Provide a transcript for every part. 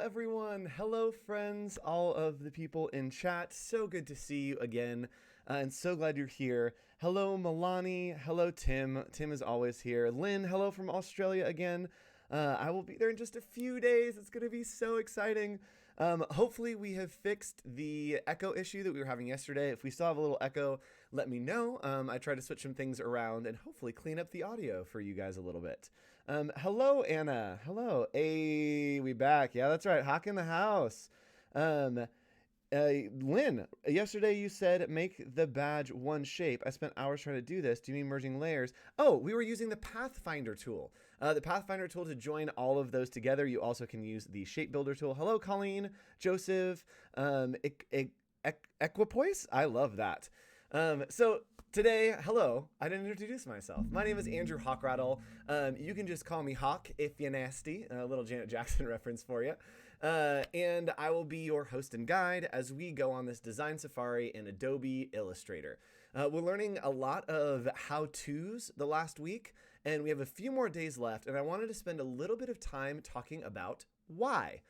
everyone. Hello, friends, all of the people in chat. So good to see you again, and so glad you're here. Hello, Milani. Hello, Tim. Tim is always here. Lynn, hello from Australia again. I will be there in just a few days. It's going to be so exciting. Hopefully we have fixed the echo issue that we were having yesterday. If we still have a little echo, let me know. I tried to switch some things around and hopefully clean up the audio for you guys a little bit. Hello, Anna. Hello. Hey, we back. Yeah, that's right. Hawk in the house. Lynn, yesterday you said make the badge one shape. I spent hours trying to do this. Do you mean merging layers? Oh, we were using the Pathfinder tool. The Pathfinder tool to join all of those together. You also can use the shape builder tool. Hello, Colleen, Joseph, Equipoise. I love that. So today, hello, I didn't introduce myself. My name is Andrew Hawkrattle. You can just call me Hawk if you're nasty. A little Janet Jackson reference for you. And I will be your host and guide as we go on this design safari in Adobe Illustrator. We're learning a lot of how-tos the last week, and we have a few more days left, and I wanted to spend a little bit of time talking about why.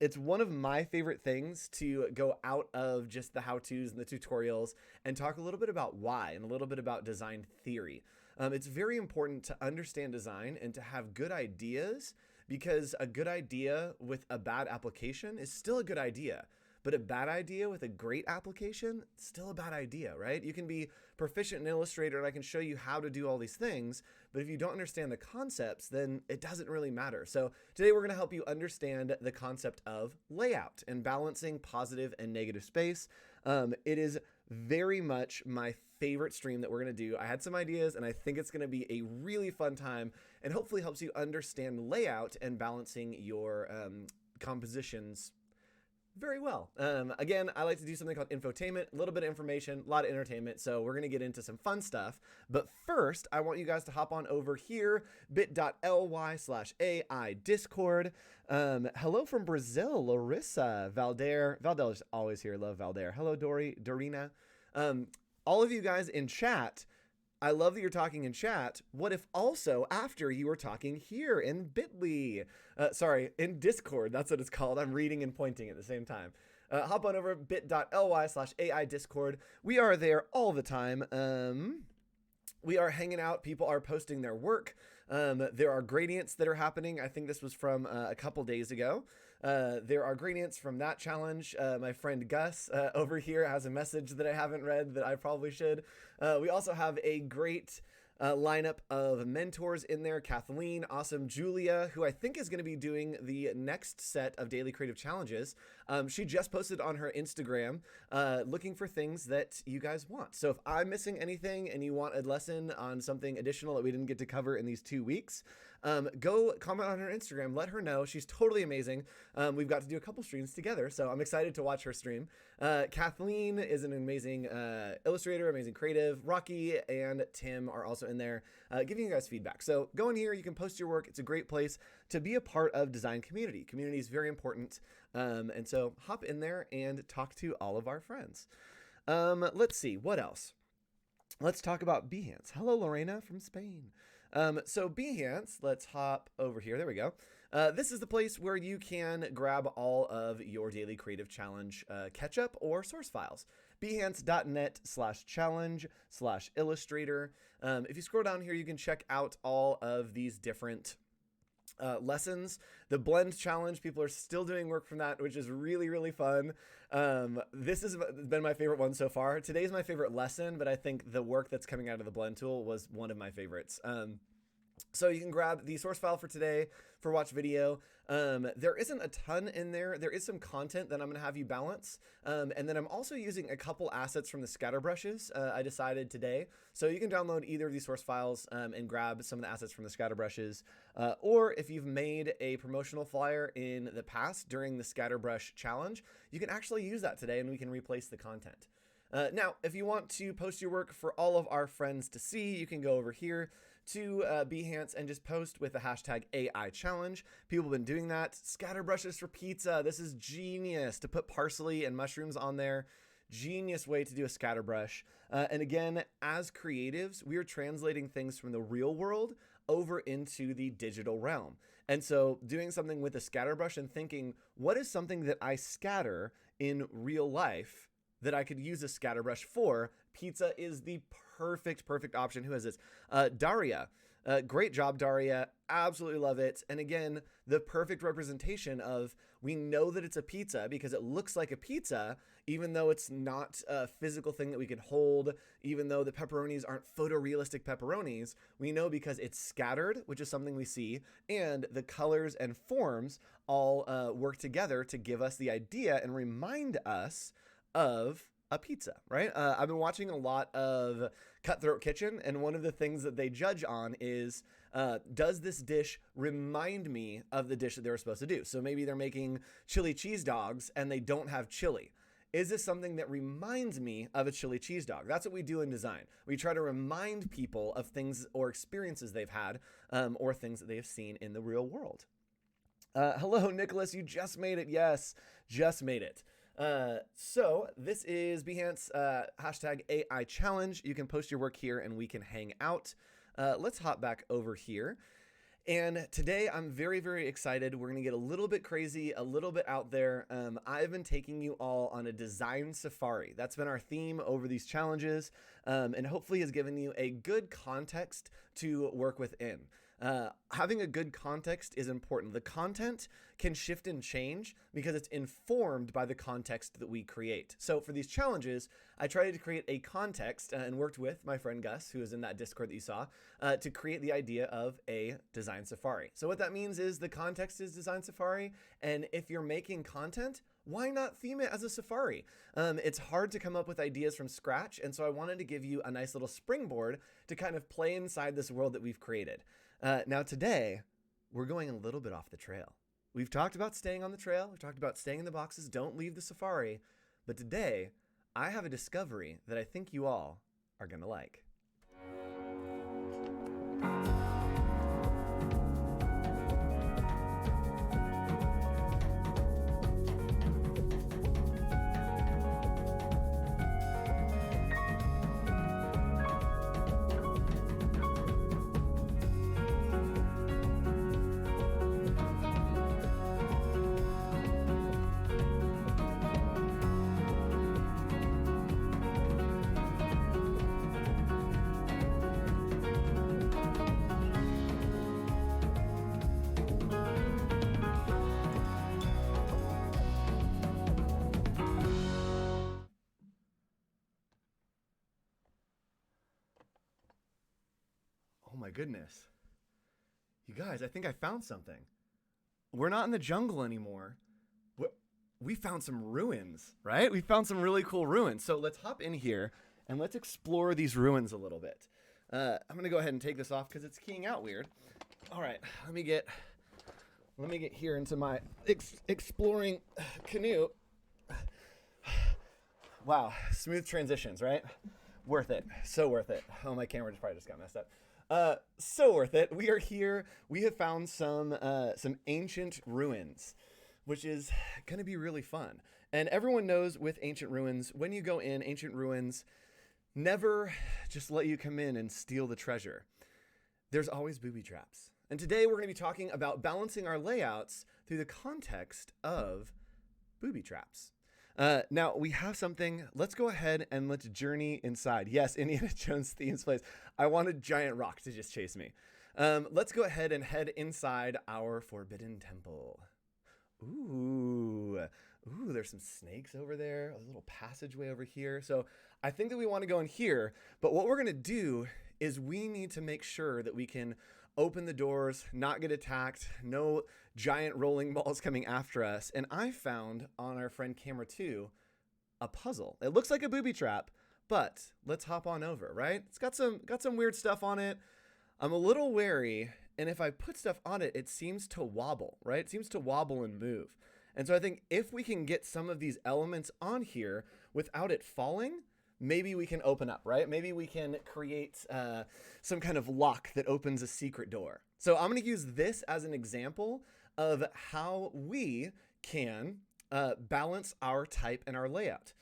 It's one of my favorite things to go out of just the how-tos and the tutorials and talk a little bit about why and a little bit about design theory. It's very important to understand design and to have good ideas, because a good idea with a bad application is still a good idea. But a bad idea with a great application, still a bad idea, right? You can be proficient in Illustrator and I can show you how to do all these things, but if you don't understand the concepts, then it doesn't really matter. So today we're going to help you understand the concept of layout and balancing positive and negative space. It is very much my favorite stream that we're going to do. I had some ideas and I think it's going to be a really fun time and hopefully helps you understand layout and balancing your compositions very well. Again, I like to do something called infotainment, a little bit of information, a lot of entertainment. So we're going to get into some fun stuff. But first, I want you guys to hop on over here, bit.ly/AI Discord. Hello from Brazil, Larissa, Valder. Valder is always here. Love Valder. Hello, Dorina. All of you guys in chat, I love that you're talking in chat. What if also after you were talking here in Bitly? Sorry, in Discord. That's what it's called. I'm reading and pointing at the same time. Hop on over bit.ly/AI Discord. We are there all the time. We are hanging out. People are posting their work. There are gradients that are happening. I think this was from a couple days ago. There are gradients from that challenge. My friend Gus over here has a message that I haven't read that I probably should. We also have a great lineup of mentors in there. Kathleen, awesome. Julia, who I think is going to be doing the next set of daily creative challenges. She just posted on her Instagram looking for things that you guys want. So if I'm missing anything and you want a lesson on something additional that we didn't get to cover in these 2 weeks, go comment on her Instagram. Let her know. She's totally amazing. We've got to do a couple streams together, so I'm excited to watch her stream. Kathleen is an amazing illustrator, amazing creative. Rocky and Tim are also in there giving you guys feedback. So go in here. You can post your work. It's a great place to be a part of design community. Community is very important. And so hop in there and talk to all of our friends. Let's see. What else? Let's talk about Behance. Hello, Lorena from Spain. So Behance, let's hop over here. There we go. This is the place where you can grab all of your daily creative challenge catch-up or source files. Behance.net/challenge/illustrator. If you scroll down here, you can check out all of these different lessons. The blend challenge, people are still doing work from that, which is really, really fun. This has been my favorite one so far. Today's my favorite lesson, but I think the work that's coming out of the blend tool was one of my favorites. So you can grab the source file for today for watch video. There isn't a ton in there. There is some content that I'm going to have you balance. And then I'm also using a couple assets from the scatter brushes I decided today. So you can download either of these source files and grab some of the assets from the scatter brushes. Or if you've made a promotional flyer in the past during the scatter brush challenge, you can actually use that today and we can replace the content. Now, if you want to post your work for all of our friends to see, you can go over here to Behance and just post with the hashtag AI challenge. People have been doing that. Scatter brushes for pizza. This is genius to put parsley and mushrooms on there. Genius way to do a scatter brush. And again, as creatives, we are translating things from the real world over into the digital realm. And so doing something with a scatter brush and thinking, what is something that I scatter in real life that I could use a scatter brush for? Pizza is the perfect option. Who has this? Daria. Great job, Daria. Absolutely love it. And again, the perfect representation of, we know that it's a pizza because it looks like a pizza, even though it's not a physical thing that we can hold, even though the pepperonis aren't photorealistic pepperonis. We know because it's scattered, which is something we see, and the colors and forms all work together to give us the idea and remind us of a pizza, right? I've been watching a lot of Cutthroat Kitchen, and one of the things that they judge on is, does this dish remind me of the dish that they were supposed to do? So maybe they're making chili cheese dogs and they don't have chili. Is this something that reminds me of a chili cheese dog? That's what we do in design. We try to remind people of things or experiences they've had, or things that they have seen in the real world. Hello, Nicholas, you just made it. Yes, just made it. So this is Behance hashtag AI challenge. You can post your work here and we can hang out. Let's hop back over here. And today I'm very excited. We're going to get a little bit crazy, a little bit out there. I've been taking you all on a design safari. That's been our theme over these challenges, and hopefully has given you a good context to work within. Having a good context is important. The content can shift and change because it's informed by the context that we create. So for these challenges, I tried to create a context and worked with my friend Gus, who is in that Discord that you saw, to create the idea of a design safari. So what that means is the context is design safari. And if you're making content, why not theme it as a safari? It's hard to come up with ideas from scratch. And so I wanted to give you a nice little springboard to kind of play inside this world that we've created. Now today, we're going a little bit off the trail. We've talked about staying on the trail. We've talked about staying in the boxes. Don't leave the safari. But today, I have a discovery that I think you all are going to like. Oh my goodness. You guys, I think I found something. We're not in the jungle anymore. We found some ruins, right? We found some really cool ruins. So let's hop in here and let's explore these ruins a little bit. I'm going to go ahead and take this off because it's keying out weird. All right, let me get here into my exploring canoe. Wow, smooth transitions, right? Worth it. So worth it. Oh, my camera probably just got messed up. So worth it. We are here. We have found some ancient ruins, which is going to be really fun. And everyone knows with ancient ruins, when you go in ancient ruins, never just let you come in and steal the treasure. There's always booby traps. And today we're going to be talking about balancing our layouts through the context of booby traps. Now we have something. Let's go ahead and let's journey inside. Yes, Indiana Jones themes place. I want a giant rock to just chase me. Let's go ahead and head inside our forbidden temple. Ooh, there's some snakes over there, a little passageway over here. So I think that we want to go in here, but what we're going to do is we need to make sure that we can open the doors, not get attacked, no giant rolling balls coming after us. And I found on our friend camera 2 a puzzle. It looks like a booby trap, but let's hop on over, right? It's got some weird stuff on it. I'm a little wary, and if I put stuff on it, it seems to wobble, right? It seems to wobble and move. And so I think if we can get some of these elements on here without it falling, maybe we can open up, right? Maybe we can create some kind of lock that opens a secret door. So I'm going to use this as an example of how we can balance our type and our layout.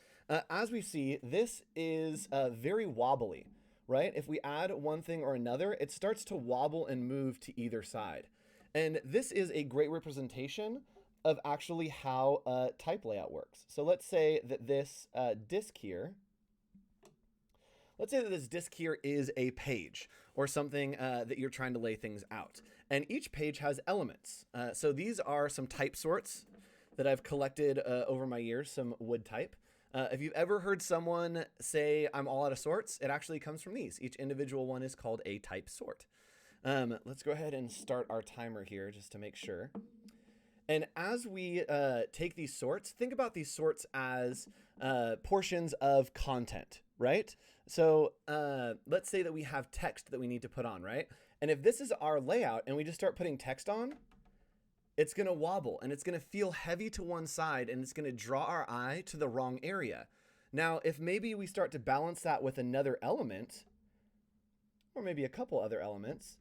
As we see, this is very wobbly, right? If we add one thing or another, it starts to wobble and move to either side. And this is a great representation of actually how type layout works. So let's say that this disk here, let's say that this disk here is a page or something that you're trying to lay things out. And each page has elements. So these are some type sorts that I've collected over my years, some wood type. If you've ever heard someone say, I'm all out of sorts, it actually comes from these. Each individual one is called a type sort. Let's go ahead and start our timer here just to make sure. And as we take these sorts, think about these sorts as portions of content, right? So let's say that we have text that we need to put on, right? And if this is our layout and we just start putting text on, it's going to wobble and it's going to feel heavy to one side and it's going to draw our eye to the wrong area. Now, if maybe we start to balance that with another element, or maybe a couple other elements,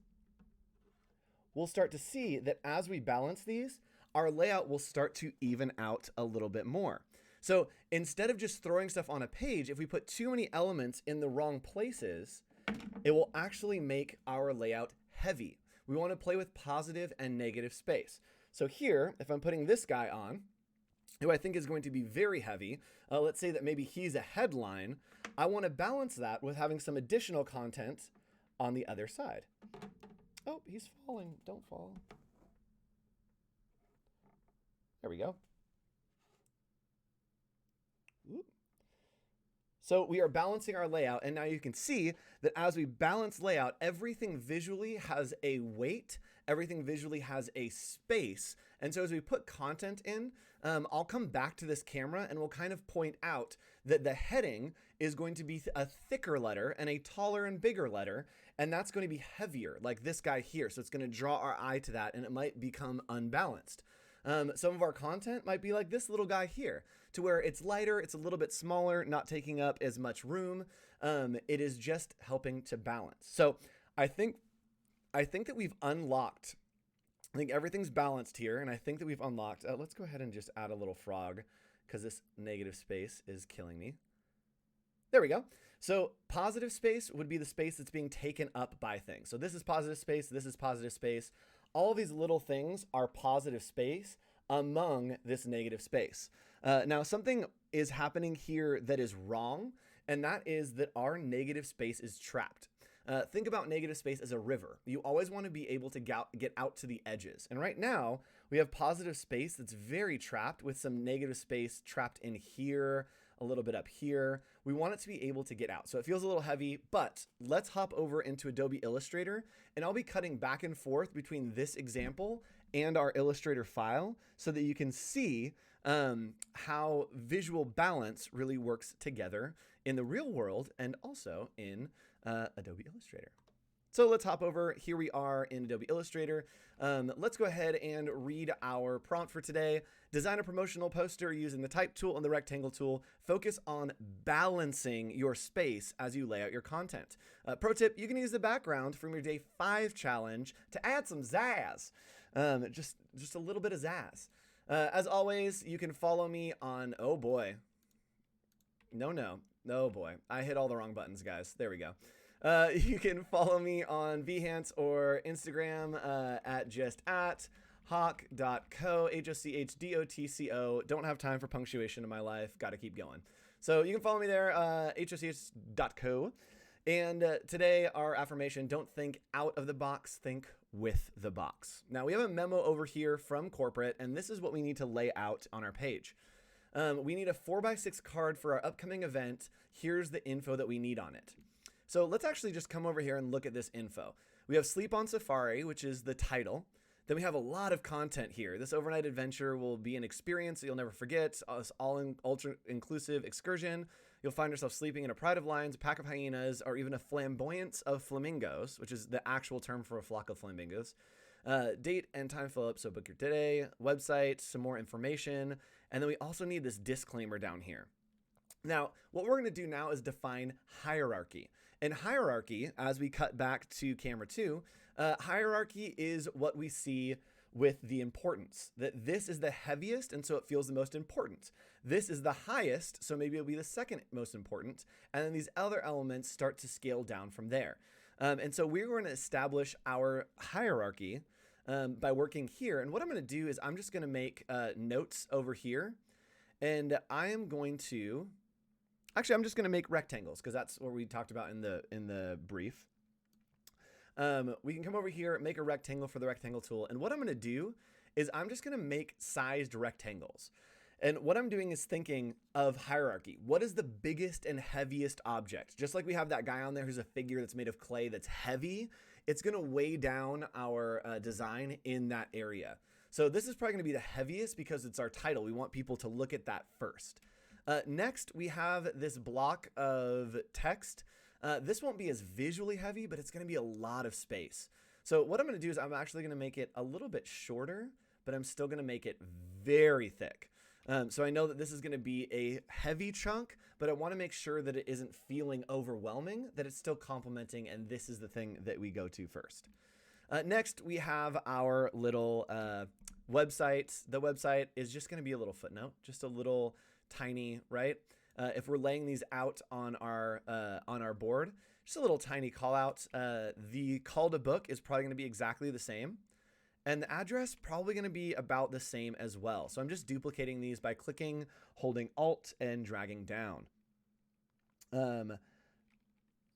we'll start to see that as we balance these, our layout will start to even out a little bit more. So instead of just throwing stuff on a page, if we put too many elements in the wrong places, it will actually make our layout heavy. We want to play with positive and negative space. So here, if I'm putting this guy on, who I think is going to be very heavy, let's say that maybe he's a headline, I want to balance that with having some additional content on the other side. Oh, he's falling. Don't fall. There we go. Oop. So we are balancing our layout, and now you can see that as we balance layout, everything visually has a weight, everything visually has a space. And so as we put content in, I'll come back to this camera and we'll kind of point out that the heading is going to be a thicker letter and a taller and bigger letter, and that's going to be heavier, like this guy here. So it's going to draw our eye to that, and it might become unbalanced. Some of our content might be like this little guy here, to where it's lighter, it's a little bit smaller, not taking up as much room. It is just helping to balance. So I think that we've unlocked, I think everything's balanced here, and I think that we've unlocked, let's go ahead and just add a little frog, because this negative space is killing me. There we go. So positive space would be the space that's being taken up by things. So this is positive space, this is positive space. All of these little things are positive space among this negative space. Now, something is happening here that is wrong, and that is that our negative space is trapped. Think about negative space as a river. You always want to be able to get out to the edges. And right now, we have positive space that's very trapped with some negative space trapped in here, a little bit up here. We want it to be able to get out. So it feels a little heavy, but let's hop over into Adobe Illustrator, and I'll be cutting back and forth between this example and our Illustrator file so that you can see how visual balance really works together in the real world and also in Adobe Illustrator. So let's hop over. Here we are in Adobe Illustrator. Let's go ahead and read our prompt for today. Design a promotional poster using the type tool and the rectangle tool. Focus on balancing your space as you lay out your content. Pro tip, you can use the background from your day 5 challenge to add some zazz. Just a little bit of zazz. As always, you can follow me on, oh boy. Oh boy. I hit all the wrong buttons, guys. There we go. You can follow me on Behance or Instagram at hawk.co, HOCHDOTCO. Don't have time for punctuation in my life. Got to keep going. So you can follow me there, HOCH.co. And today, our affirmation, don't think out of the box, think with the box. Now, we have a memo over here from corporate, and this is what we need to lay out on our page. We need a 4x6 card for our upcoming event. Here's the info that we need on it. So let's actually just come over here and look at this info. We have Sleep on Safari, which is the title. Then we have a lot of content here. This overnight adventure will be an experience that you'll never forget. This ultra-inclusive excursion. You'll find yourself sleeping in a pride of lions, a pack of hyenas, or even a flamboyance of flamingos, which is the actual term for a flock of flamingos. Date and time fill up, so book your today, website, some more information, and then we also need this disclaimer down here. Now, what we're going to do now is define hierarchy. And hierarchy, as we cut back to camera 2, hierarchy is what we see with the importance, that this is the heaviest, and so it feels the most important. This is the highest, so maybe it'll be the second most important. And then these other elements start to scale down from there. And so we're going to establish our hierarchy by working here. And what I'm going to do is I'm just going to make notes over here. And I am going to, actually, I'm just going to make rectangles because that's what we talked about in the brief. We can come over here, make a rectangle for the rectangle tool. And what I'm going to do is I'm just going to make sized rectangles. And what I'm doing is thinking of hierarchy. What is the biggest and heaviest object? Just like we have that guy on there who's a figure that's made of clay that's heavy, it's going to weigh down our design in that area. So this is probably going to be the heaviest because it's our title. We want people to look at that first. Next, we have this block of text. This won't be as visually heavy, but it's going to be a lot of space. So what I'm going to do is I'm actually going to make it a little bit shorter, but I'm still going to make it very thick. So I know that this is going to be a heavy chunk, but I want to make sure that it isn't feeling overwhelming, that it's still complementing, and this is the thing that we go to first. Next, we have our little website. The website is just going to be a little footnote, just a little tiny, right? If we're laying these out on our board, just a little tiny call out. The call to book is probably going to be exactly the same. And the address probably going to be about the same as well. So I'm just duplicating these by clicking, holding Alt, and dragging down.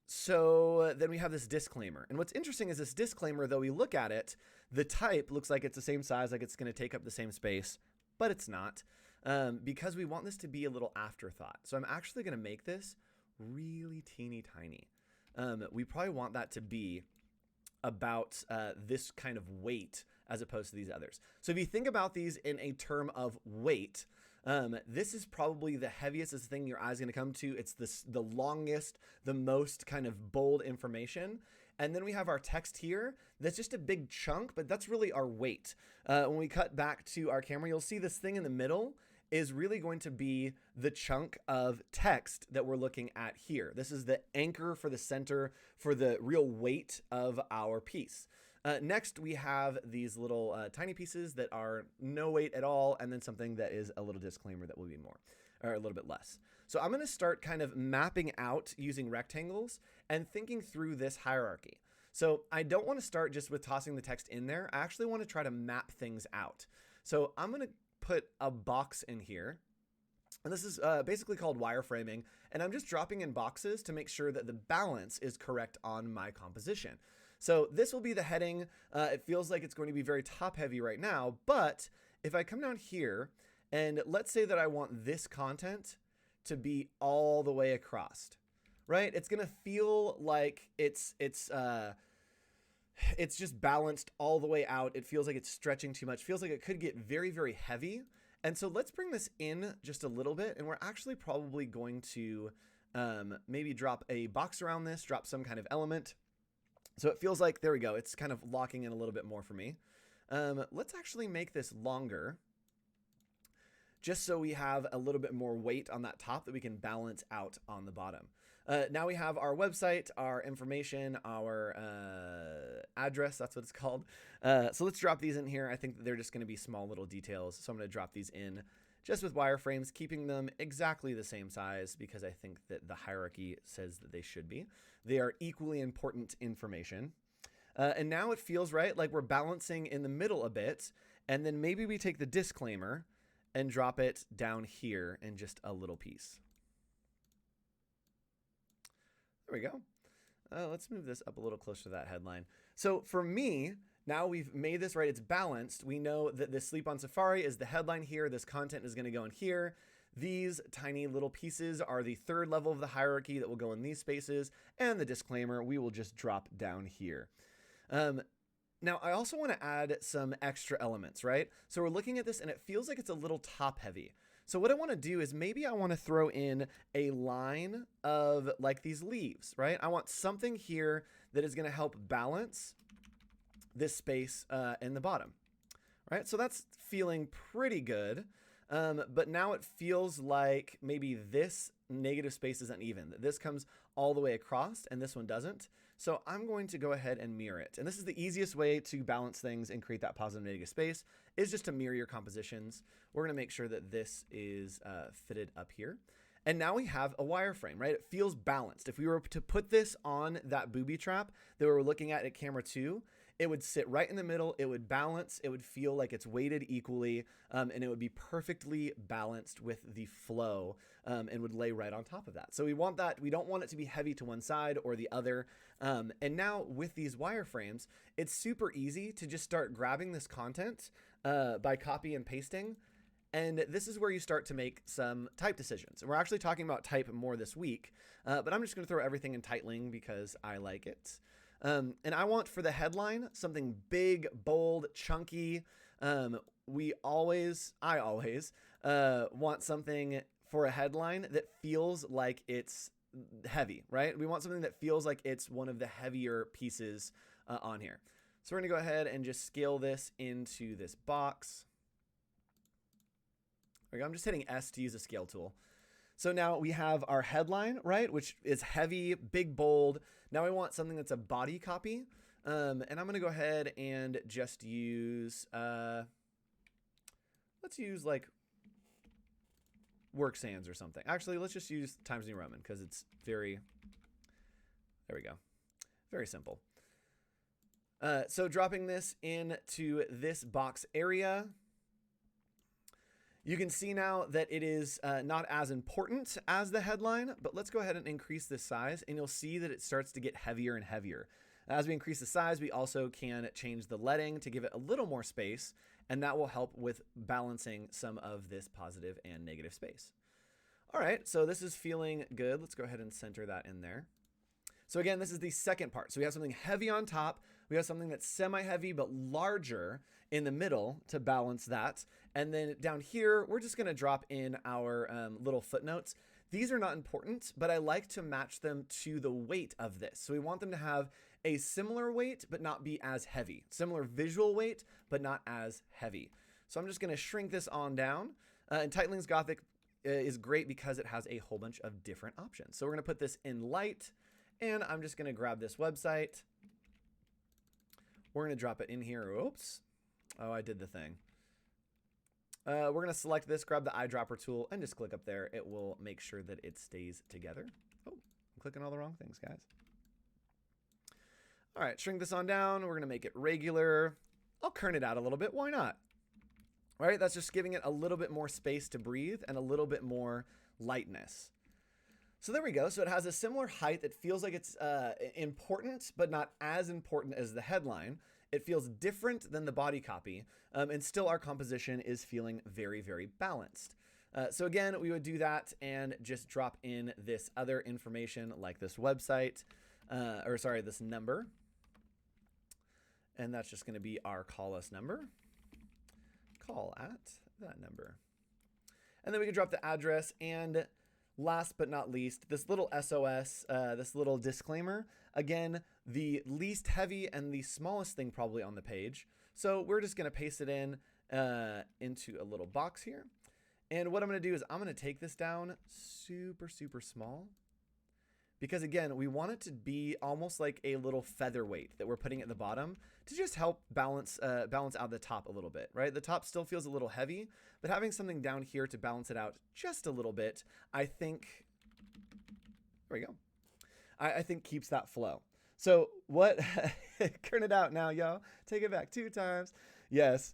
So then we have this disclaimer. And what's interesting is this disclaimer, though we look at it, the type looks like it's the same size, like it's going to take up the same space, but it's not, because we want this to be a little afterthought. So I'm actually going to make this really teeny tiny. We probably want that to be about this kind of weight as opposed to these others. So if you think about these in a term of weight, this is probably the heaviest, is the thing your eye's going to come to. It's the longest, the most kind of bold information. And then we have our text here. That's just a big chunk, but that's really our weight. When we cut back to our camera, you'll see this thing in the middle is really going to be the chunk of text that we're looking at here. This is the anchor for the center for the real weight of our piece. Next, we have these little tiny pieces that are no weight at all, and then something that is a little disclaimer that will be more, or a little bit less. So I'm going to start kind of mapping out using rectangles and thinking through this hierarchy. So I don't want to start just with tossing the text in there. I actually want to try to map things out. So I'm going to put a box in here. And this is basically called wireframing. And I'm just dropping in boxes to make sure that the balance is correct on my composition. So this will be the heading. It feels like it's going to be very top heavy right now. But if I come down here and let's say that I want this content to be all the way across, right? It's going to feel like it's just balanced all the way out. It feels like it's stretching too much. Feels like it could get very, very heavy. And so let's bring this in just a little bit. And we're actually probably going to maybe drop a box around this, drop some kind of element. So it feels like, there we go. It's kind of locking in a little bit more for me. Let's actually make this longer, just so we have a little bit more weight on that top that we can balance out on the bottom. Now we have our website, our information, our address, that's what it's called. So let's drop these in here. I think that they're just going to be small little details. So I'm going to drop these in just with wireframes, keeping them exactly the same size because I think that the hierarchy says that they should be. They are equally important information. And now it feels right, like we're balancing in the middle a bit. And then maybe we take the disclaimer and drop it down here in just a little piece. There we go. Let's move this up a little closer to that headline. So for me, now we've made this right. It's balanced. We know that this Sleep on Safari is the headline here. This content is going to go in here. These tiny little pieces are the third level of the hierarchy that will go in these spaces. And the disclaimer, we will just drop down here. Now, I also want to add some extra elements, right? So we're looking at this and it feels like it's a little top heavy. So what I want to do is maybe I want to throw in a line of like these leaves, right? I want something here that is going to help balance this space in the bottom, right? So that's feeling pretty good. But now it feels like maybe this negative space is uneven, that this comes all the way across and this one doesn't. So I'm going to go ahead and mirror it. And this is the easiest way to balance things and create that positive negative space, is just to mirror your compositions. We're going to make sure that this is fitted up here. And now we have a wireframe, right? It feels balanced. If we were to put this on that booby trap that we were looking at camera 2, it would sit right in the middle. It would balance. It would feel like it's weighted equally, and it would be perfectly balanced with the flow, and would lay right on top of that. So we want that. We don't want it to be heavy to one side or the other. And now with these wireframes, it's super easy to just start grabbing this content by copy and pasting. And this is where you start to make some type decisions. And we're actually talking about type more this week, but I'm just going to throw everything in Tightling because I like it. And I want for the headline something big, bold, chunky. I always want something for a headline that feels like it's heavy, right? We want something that feels like it's one of the heavier pieces on here. So we're going to go ahead and just scale this into this box. There we go. I'm just hitting S to use a scale tool. So now we have our headline, right, which is heavy, big, bold. Now we want something that's a body copy. And I'm going to go ahead and just use, let's use like work sans or something. Actually, let's just use Times New Roman because it's very, there we go. Very simple. So dropping this into this box area, you can see now that it is not as important as the headline, but let's go ahead and increase this size, and you'll see that it starts to get heavier and heavier. As we increase the size, we also can change the leading to give it a little more space, and that will help with balancing some of this positive and negative space. All right, so this is feeling good. Let's go ahead and center that in there. So again, this is the second part. So we have something heavy on top. We have something that's semi-heavy but larger in the middle to balance that. And then down here, we're just going to drop in our little footnotes. These are not important, but I like to match them to the weight of this. So we want them to have a similar weight, but not be as heavy. Similar visual weight, but not as heavy. So I'm just going to shrink this on down. And Tightling's Gothic is great because it has a whole bunch of different options. So we're going to put this in light, and I'm just going to grab this website. We're going to drop it in here. Oops. Oh, I did the thing. We're going to select this, grab the eyedropper tool, and just click up there. It will make sure that it stays together. Oh, I'm clicking all the wrong things, guys. All right, shrink this on down. We're going to make it regular. I'll kern it out a little bit. Why not? All right, that's just giving it a little bit more space to breathe and a little bit more lightness. So there we go. So it has a similar height that feels like it's important, but not as important as the headline. It feels different than the body copy, and still our composition is feeling very, very balanced. So again, we would do that and just drop in this other information like this website, this number. And that's just going to be our call us number. Call at that number. And then we can drop the address, and last but not least, this little SOS, this little disclaimer. Again, the least heavy and the smallest thing probably on the page. So we're just going to paste it in into a little box here. And what I'm going to do is I'm going to take this down super, super small. Because again, we want it to be almost like a little featherweight that we're putting at the bottom to just help balance out the top a little bit, right? The top still feels a little heavy, but having something down here to balance it out just a little bit, I think, there we go. I think keeps that flow. So what, turn it out now, yo. Take it back 2 times. Yes.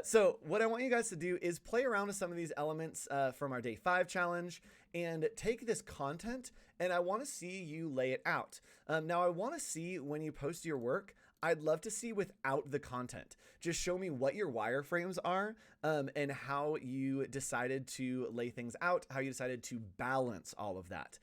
So what I want you guys to do is play around with some of these elements from our day 5 challenge and take this content, and I want to see you lay it out. Now I want to see when you post your work, I'd love to see without the content. Just show me what your wireframes are and how you decided to lay things out, how you decided to balance all of that.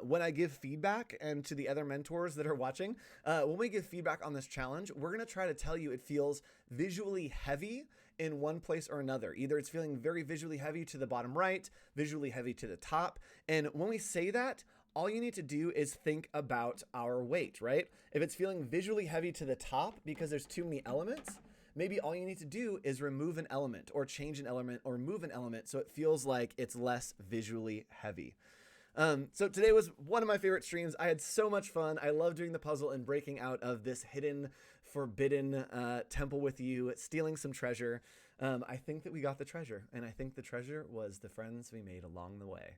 When I give feedback, and to the other mentors that are watching, when we give feedback on this challenge, we're going to try to tell you it feels visually heavy in one place or another. Either it's feeling very visually heavy to the bottom right, visually heavy to the top. And when we say that, all you need to do is think about our weight, right? If it's feeling visually heavy to the top because there's too many elements, maybe all you need to do is remove an element or change an element or move an element so it feels like it's less visually heavy. So today was one of my favorite streams. I had so much fun. I love doing the puzzle and breaking out of this hidden, forbidden temple with you, stealing some treasure. I think that we got the treasure, and I think the treasure was the friends we made along the way.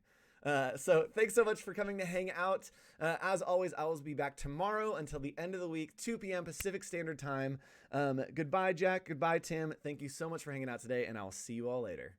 So thanks so much for coming to hang out. As always, I will be back tomorrow until the end of the week, 2 p.m. Pacific Standard Time. Goodbye, Jack. Goodbye, Tim. Thank you so much for hanging out today, and I'll see you all later.